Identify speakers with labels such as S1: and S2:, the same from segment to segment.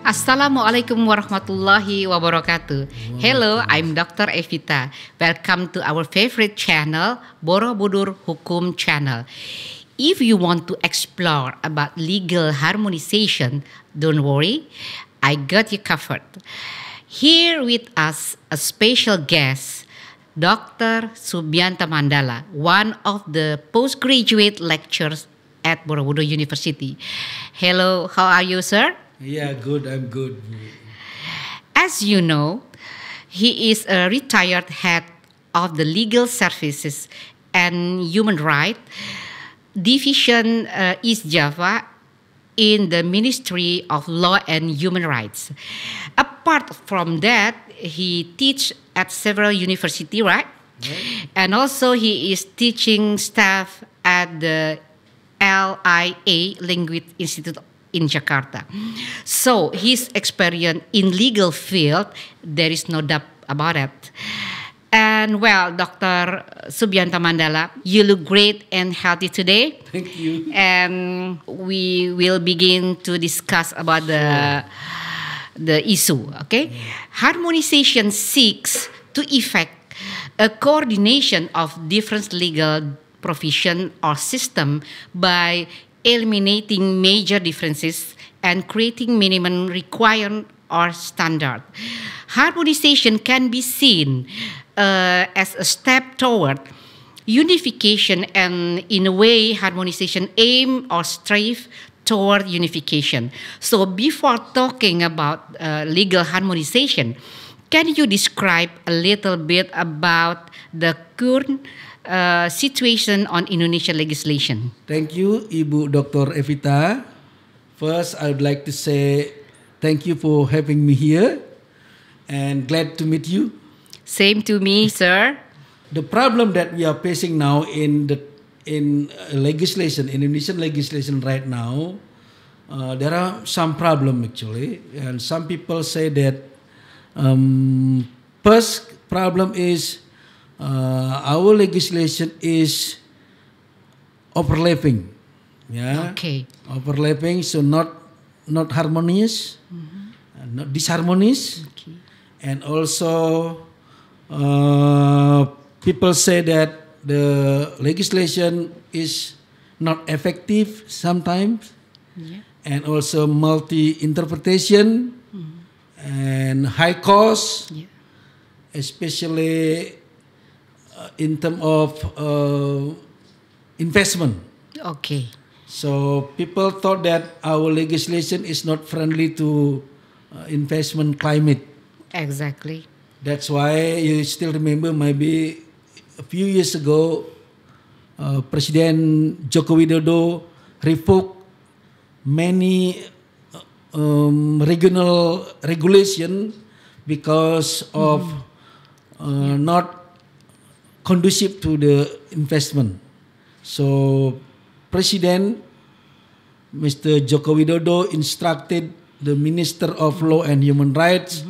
S1: Assalamualaikum warahmatullahi wabarakatuh. Hello, I'm Dr. Evita. Welcome to our favorite channel, Borobudur Hukum Channel. If you want to explore about legal harmonization, don't worry, I got you covered. Here with us a special guest, Dr. Subianta Mandala, one of the postgraduate lecturers at Borobudur University. Hello, how are you, sir?
S2: Yeah, good. I'm good.
S1: As you know, he is a retired head of the Legal Services and Human Rights Division East Java in the Ministry of Law and Human Rights. Apart from that, he teaches at several universities, right? And also he is teaching staff at the LIA Linguist Institute in Jakarta. So his experience in legal field, there is no doubt about it. And well, Dr. Subianta Mandala, you look great and healthy today.
S2: Thank you.
S1: And we will begin to discuss about the issue, okay? Harmonization seeks to effect a coordination of different legal provision or system by eliminating major differences and creating minimum requirement or standard. Harmonization can be seen as a step toward unification, and in a way, harmonization aim or strive toward unification. So before talking about legal harmonization, can you describe a little bit about the current situation on Indonesian legislation?
S2: Thank you, Ibu Dr. Evita. First, I would like to say thank you for having me here and glad to meet you.
S1: Same to me, sir.
S2: The problem that we are facing now in legislation, Indonesian legislation right now, there are some problem actually, and some people say that first problem is our legislation is overlapping,
S1: Okay.
S2: overlapping, so not harmonious, not disharmonious,
S1: Okay.
S2: and also people say that the legislation is not effective sometimes, and also multi-interpretation and high cost, especially in terms of investment.
S1: Okay.
S2: So people thought that our legislation is not friendly to investment climate.
S1: Exactly.
S2: That's why you still remember maybe a few years ago, President Joko Widodo revoked many regional regulation because of not conducive to the investment. So President Mr. Joko Widodo instructed the Minister of Law and Human Rights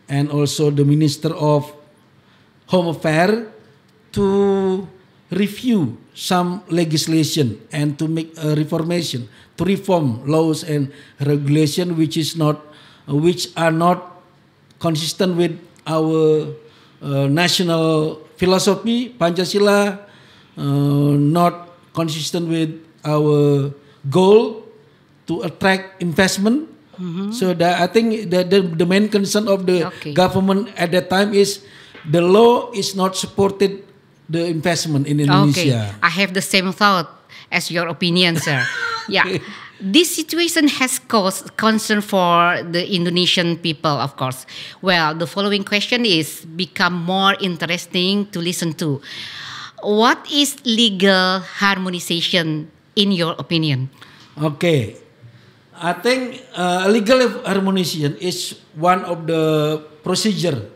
S2: and also the Minister of Home Affairs to review some legislation and to make a reformation, to reform laws and regulation which are not consistent with our national philosophy, Pancasila, not consistent with our goal to attract investment. So that I think that the main concern of the government at that time is the law is not supported the investment in Indonesia.
S1: Okay. I have the same thought as your opinion, sir. Yeah. This situation has caused concern for the Indonesian people, of course. Well, the following question is become more interesting to listen to. What is legal harmonization in your opinion?
S2: Okay. I think legal harmonization is one of the procedure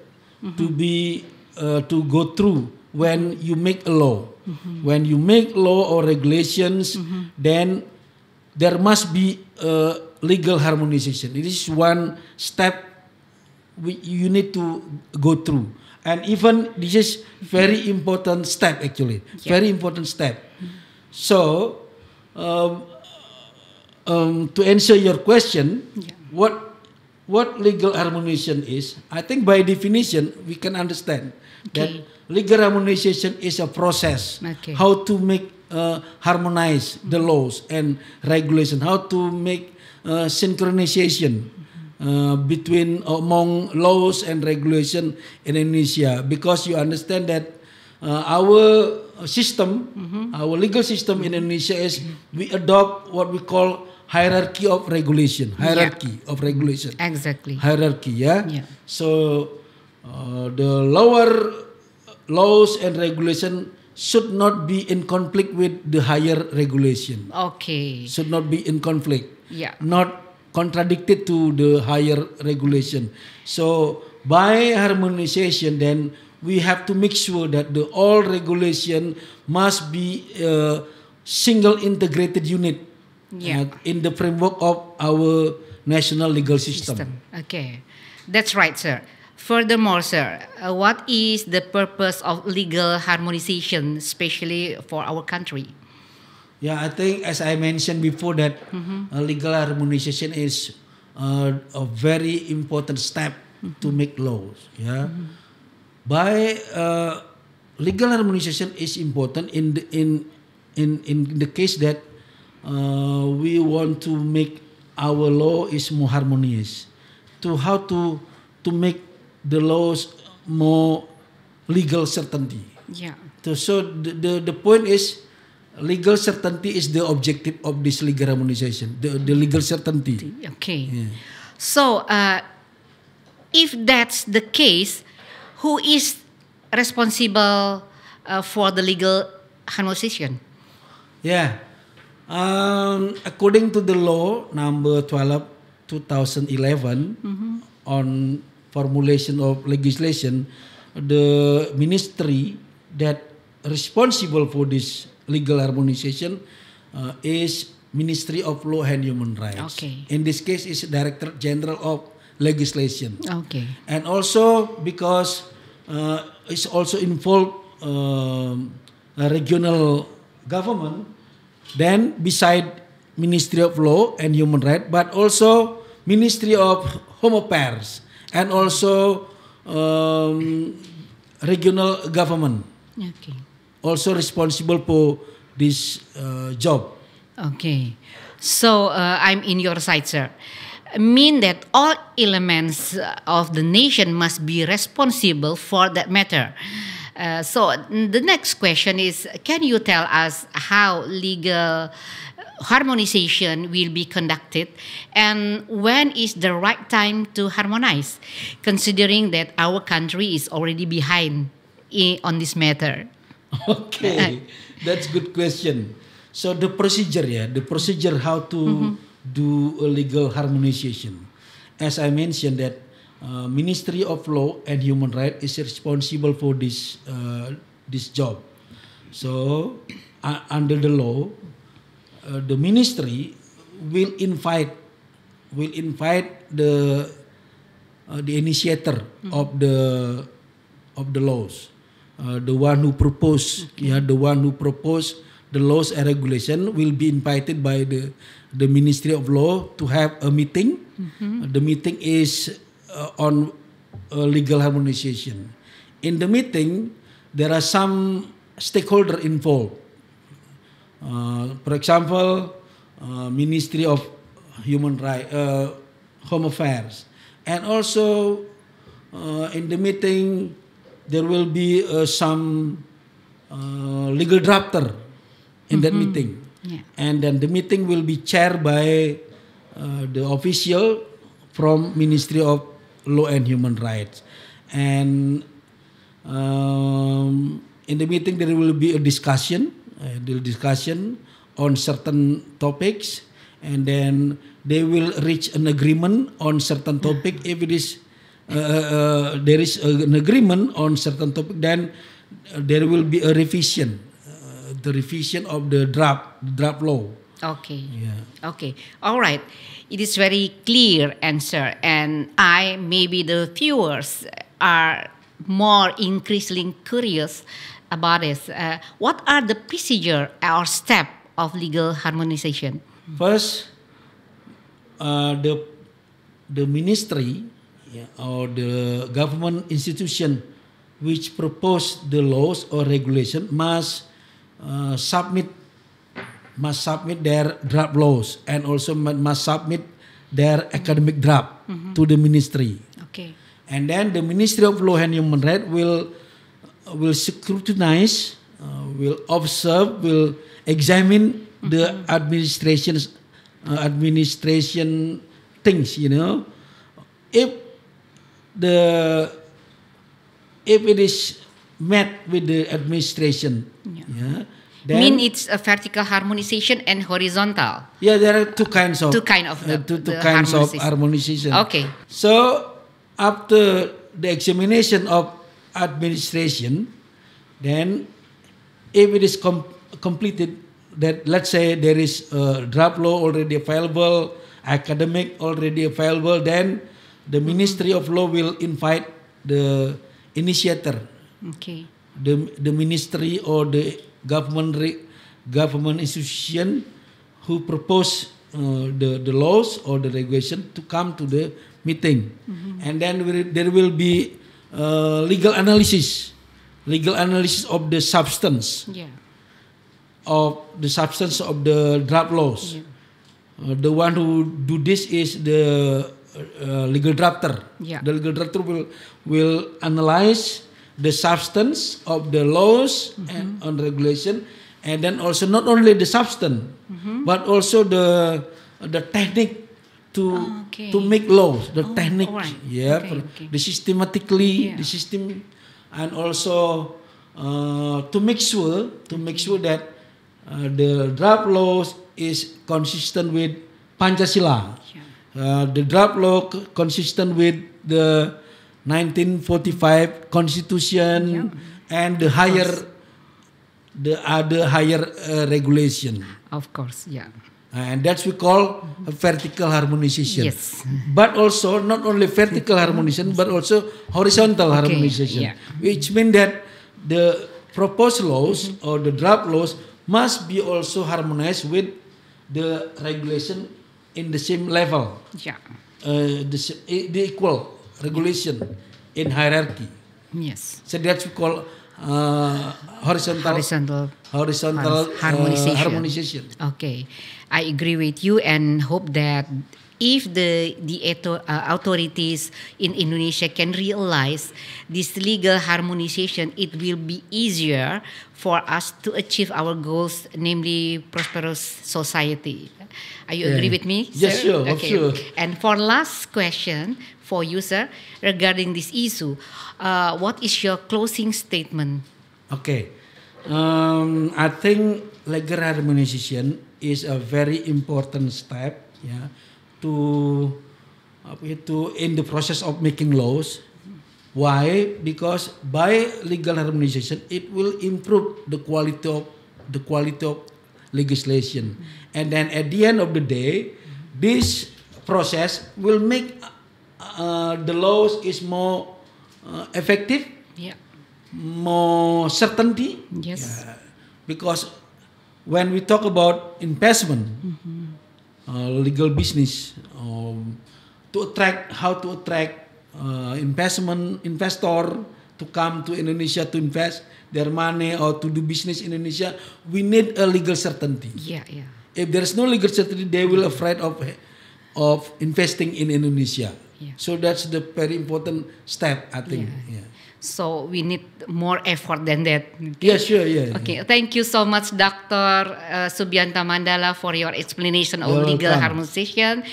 S2: to be to go through when you make a law. When you make law or regulations, then there must be legal harmonization. It is one step you need to go through, and even this is very important step actually, very important step. So. To answer your question, what what legal harmonization is, I think by definition we can understand that
S1: Okay.
S2: legal harmonization is a process
S1: Okay.
S2: how to make harmonize the laws and regulation, how to make synchronization between among laws and regulation in Indonesia, because you understand that our system, our legal system in Indonesia is we adopt what we call hierarchy of regulation,
S1: Exactly.
S2: hierarchy, yeah.
S1: Yeah.
S2: So the lower laws and regulation should not be in conflict with the higher regulation.
S1: Okay.
S2: Should not be in conflict.
S1: Yeah.
S2: Not contradicted to the higher regulation. So by harmonization, then we have to make sure that the all regulation must be a single integrated unit
S1: Yeah.
S2: in the framework of our national legal system.
S1: Okay, that's right, sir. Furthermore, sir, what is the purpose of legal harmonization, especially for our country?
S2: Yeah, I think as I mentioned before that legal harmonization is a very important step to make laws. Yeah, by legal harmonization is important in the case that we want to make our law is more harmonious, to how to make the laws more legal certainty.
S1: Yeah.
S2: So the point is legal certainty is the objective of this legal harmonization, the legal certainty.
S1: Okay.
S2: Yeah.
S1: So, if that's the case, who is responsible for the legal harmonization?
S2: Yeah. According to the law number 12 2011 on formulation of legislation, the ministry that responsible for this legal harmonization is Ministry of Law and Human Rights.
S1: Okay.
S2: In this case is Director General of Legislation.
S1: Okay.
S2: And also because it's also involved a regional government, then beside Ministry of Law and Human Rights, but also Ministry of Home Affairs and also regional government
S1: Okay.
S2: also responsible for this job.
S1: Okay. So, I'm in your side, sir. Mean that all elements of the nation must be responsible for that matter. So the next question is, can you tell us how legal harmonization will be conducted and when is the right time to harmonize, considering that our country is already behind on this matter?
S2: Okay, that's good question. So the procedure how to do a legal harmonization. As I mentioned that Ministry of Law and Human Rights is responsible for this job. So under the law, the ministry will invite the initiator of the laws, the one who proposed, the laws and regulation will be invited by the Ministry of Law to have a meeting. The meeting is on legal harmonization. In the meeting, there are some stakeholders involved. For example, Ministry of Human Rights, Home Affairs, and also in the meeting there will be some legal drafter in that meeting.
S1: Yeah.
S2: And then the meeting will be chaired by the official from Ministry of Law and Human Rights. And in the meeting there will be a discussion on certain topics, and then they will reach an agreement on certain topic. If it is there is an agreement on certain topic, then there will be a revision. The revision of the draft law.
S1: Okay.
S2: Yeah.
S1: Okay. All right. It is very clear answer, and maybe the viewers are more increasingly curious about this. What are the procedure or step of legal harmonization?
S2: First, the the ministry, or the government institution which propose the laws or regulation must submit their draft laws, and also must submit their academic draft to the ministry.
S1: Okay.
S2: And then the Ministry of Law and Human Rights will scrutinize, will observe, will examine the administration things. If it is met with the administration,
S1: then it's a vertical harmonization and horizontal.
S2: Yeah, there are two kinds of harmonization.
S1: Okay.
S2: So after the examination of administration, then if it is completed, that let's say there is a draft law already available, academic already available, then the Ministry of Law will invite the initiator, the ministry or the government institution who propose the laws or the regulation to come to the meeting, and then there will be legal analysis of the substance of the draft laws. The one who do this is the legal drafter. The legal drafter will analyze the substance of the laws and on regulation, and then also not only the substance, but also the technique to make laws, the technique, the systematically, the system, and also to make sure that the draft laws is consistent with Pancasila. The draft law consistent with the 1945 Constitution and the other higher regulation.
S1: Of course,
S2: and that's we call a vertical harmonization.
S1: Yes.
S2: But also not only vertical harmonization, but also horizontal harmonization, which means that the proposed laws or the draft laws must be also harmonized with the regulation in the same level. The equal regulation in hierarchy.
S1: Yes.
S2: So that's we call horizontal harmonization.
S1: Okay, I agree with you and hope that if the authorities in Indonesia can realize this legal harmonization, it will be easier for us to achieve our goals, namely prosperous society. Are you agree with me, sir?
S2: Yes, sure.
S1: Okay.
S2: Sure.
S1: And for last question for you, sir, regarding this issue, what is your closing statement?
S2: Okay, I think legal harmonization is a very important step, to in the process of making laws. Why? Because by legal harmonization, it will improve the quality of legislation, and then at the end of the day, this process will make the laws is more effective, more certainty.
S1: Yes.
S2: Because when we talk about investment, legal business, to attract investor to come to Indonesia to invest their money or to do business in Indonesia, we need a legal certainty. If there is no legal certainty, they will afraid of investing in Indonesia. So that's the very important step, I think.
S1: So we need more effort than that.
S2: Yeah, sure.
S1: Okay, thank you so much, Dr. Subianta Mandala, for your explanation of legal harmonization.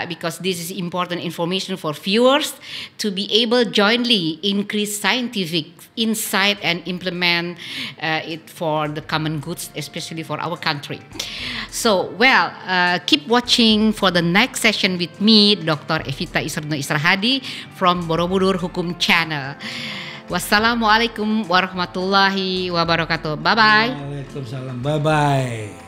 S1: Because this is important information for viewers to be able jointly increase scientific insight and implement it for the common goods, especially for our country. So, keep watching for the next session with me, Dr. Evita Isrono Israhadi from Borobudur Hukum Channel. Wassalamualaikum warahmatullahi wabarakatuh. Bye bye.
S2: Waalaikumsalam. Bye bye.